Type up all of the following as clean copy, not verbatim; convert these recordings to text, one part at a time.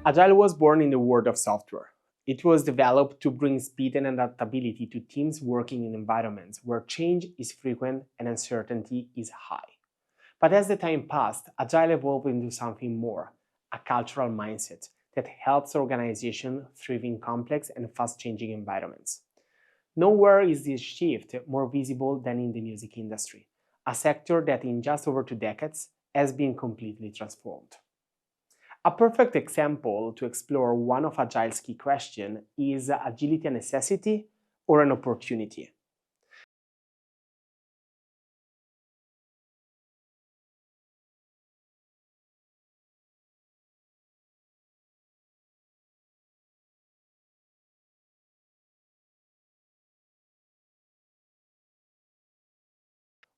Agile was born in the world of software. It was developed to bring speed and adaptability to teams working in environments where change is frequent and uncertainty is high. But as the time passed, Agile evolved into something more, a cultural mindset that helps organizations thrive in complex and fast-changing environments. Nowhere is this shift more visible than in the music industry, a sector that in just over 2 decades has been completely transformed. A perfect example to explore one of Agile's key questions is agility a necessity or an opportunity?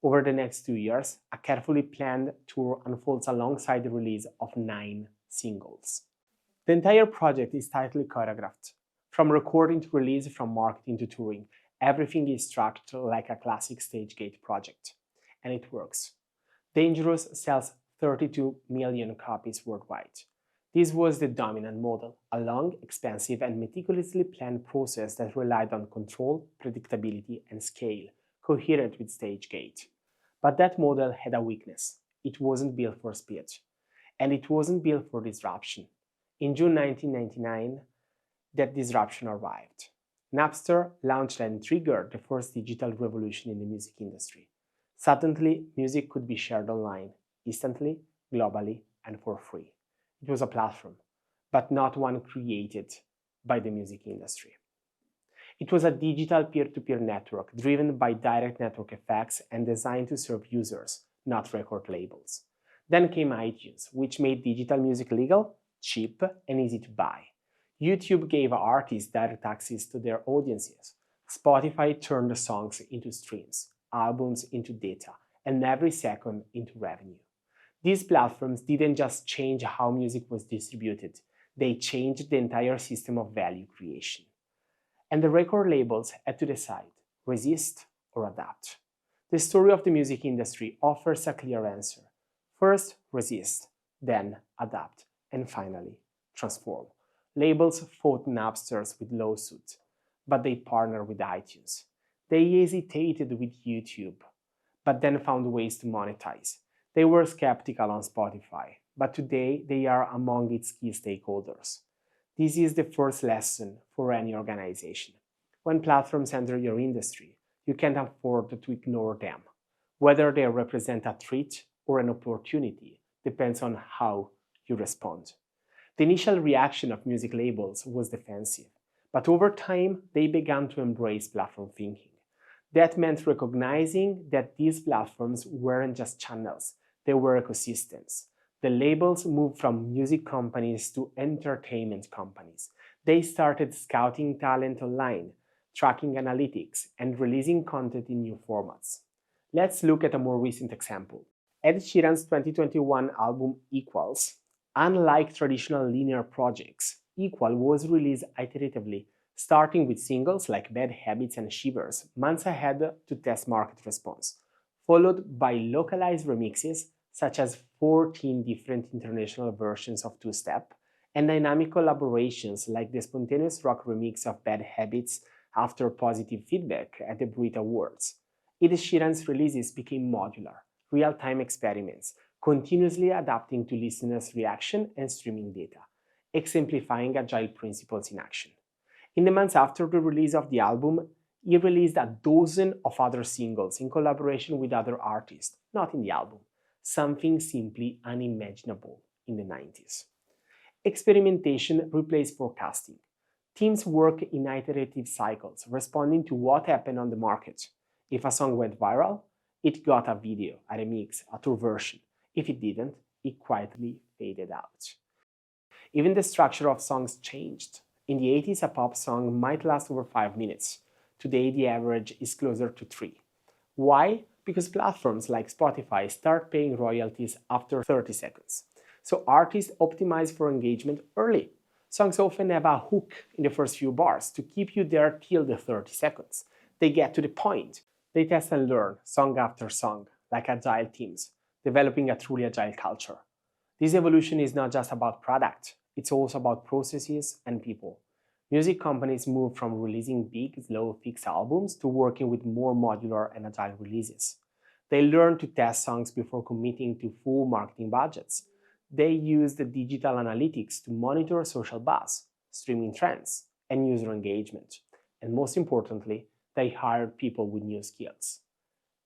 Over the next 2 years, a carefully planned tour unfolds alongside the release of 9 singles. The entire project is tightly choreographed. From recording to release, from marketing to touring, everything is structured like a classic stage gate project. And it works. Dangerous sells 32 million copies worldwide. This was the dominant model, a long, expensive, and meticulously planned process that relied on control, predictability, and scale, coherent with StageGate. But that model had a weakness. It wasn't built for speed. And it wasn't built for disruption. In June 1999, that disruption arrived. Napster launched and triggered the first digital revolution in the music industry. Suddenly, music could be shared online, instantly, globally, and for free. It was a platform, but not one created by the music industry. It was a digital peer-to-peer network driven by direct network effects and designed to serve users, not record labels. Then came iTunes, which made digital music legal, cheap, and easy to buy. YouTube gave artists direct access to their audiences. Spotify turned the songs into streams, albums into data, and every second into revenue. These platforms didn't just change how music was distributed, they changed the entire system of value creation. And the record labels had to decide, resist or adapt. The story of the music industry offers a clear answer. First, resist, then adapt, and finally, transform. Labels fought Napsters with lawsuits, but they partnered with iTunes. They hesitated with YouTube, but then found ways to monetize. They were skeptical on Spotify, but today they are among its key stakeholders. This is the first lesson for any organization. When platforms enter your industry, you can't afford to ignore them. Whether they represent a threat or an opportunity depends on how you respond. The initial reaction of music labels was defensive, but over time they began to embrace platform thinking. That meant recognizing that these platforms weren't just channels, they were ecosystems. The labels moved from music companies to entertainment companies. They started scouting talent online, tracking analytics, and releasing content in new formats. Let's look at a more recent example. Ed Sheeran's 2021 album Equals. Unlike traditional linear projects, Equal was released iteratively, starting with singles like Bad Habits and Shivers months ahead to test market response, followed by localized remixes such as 14 different international versions of Two Step, and dynamic collaborations like the spontaneous rock remix of Bad Habits after positive feedback at the Brit Awards. Ed Sheeran's releases became modular, real-time experiments, continuously adapting to listeners' reaction and streaming data, exemplifying agile principles in action. In the months after the release of the album, he released a dozen of other singles in collaboration with other artists, not in the album, something simply unimaginable in the 90s. Experimentation replaced forecasting. Teams work in iterative cycles, responding to what happened on the market. If a song went viral, it got a video, a remix, a tour version. If it didn't, it quietly faded out. Even the structure of songs changed. In the 80s, a pop song might last over 5 minutes. Today, the average is closer to 3. Why? Because platforms like Spotify start paying royalties after 30 seconds. So artists optimize for engagement early. Songs often have a hook in the first few bars to keep you there till the 30 seconds. They get to the point. They test and learn, song after song, like agile teams, developing a truly agile culture. This evolution is not just about product, it's also about processes and people. Music companies moved from releasing big, slow, fixed albums to working with more modular and agile releases. They learned to test songs before committing to full marketing budgets. They used the digital analytics to monitor social buzz, streaming trends, and user engagement. And most importantly, they hired people with new skills: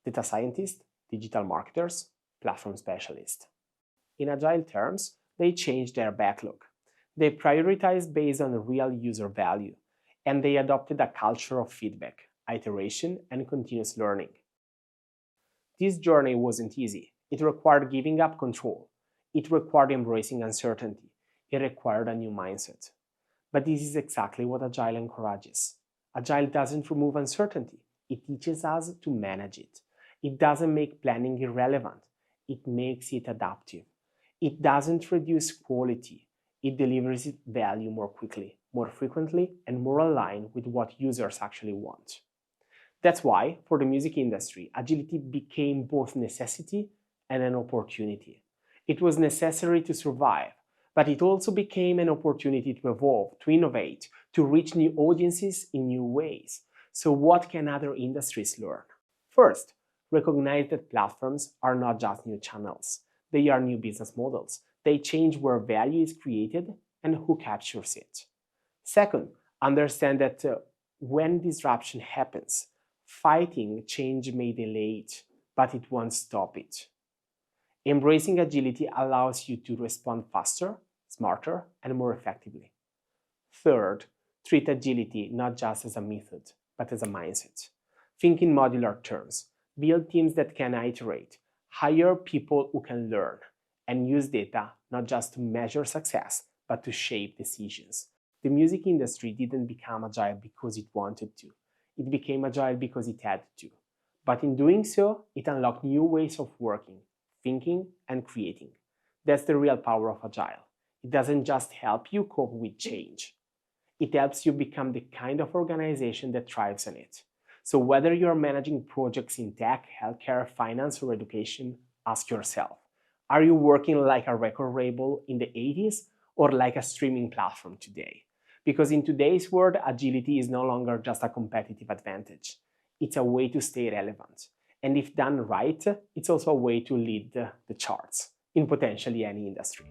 data scientists, digital marketers, platform specialists. In agile terms, they changed their backlog. They prioritized based on real user value, and they adopted a culture of feedback, iteration, and continuous learning. This journey wasn't easy. It required giving up control. It required embracing uncertainty. It required a new mindset. But this is exactly what Agile encourages. Agile doesn't remove uncertainty. It teaches us to manage it. It doesn't make planning irrelevant. It makes it adaptive. It doesn't reduce quality. It delivers value more quickly, more frequently, and more aligned with what users actually want. That's why, for the music industry, agility became both necessity and an opportunity. It was necessary to survive, but it also became an opportunity to evolve, to innovate, to reach new audiences in new ways. So what can other industries learn? First, recognize that platforms are not just new channels. They are new business models. They change where value is created and who captures it. Second, understand that when disruption happens, fighting change may delay it, but it won't stop it. Embracing agility allows you to respond faster, smarter, and more effectively. Third, treat agility not just as a method, but as a mindset. Think in modular terms. Build teams that can iterate, hire people who can learn, and use data not just to measure success, but to shape decisions. The music industry didn't become agile because it wanted to. It became agile because it had to. But in doing so, it unlocked new ways of working, thinking, and creating. That's the real power of agile. It doesn't just help you cope with change. It helps you become the kind of organization that thrives on it. So whether you're managing projects in tech, healthcare, finance, or education, ask yourself, are you working like a record label in the 80s or like a streaming platform today? Because in today's world, agility is no longer just a competitive advantage. It's a way to stay relevant. And if done right, it's also a way to lead the charts in potentially any industry.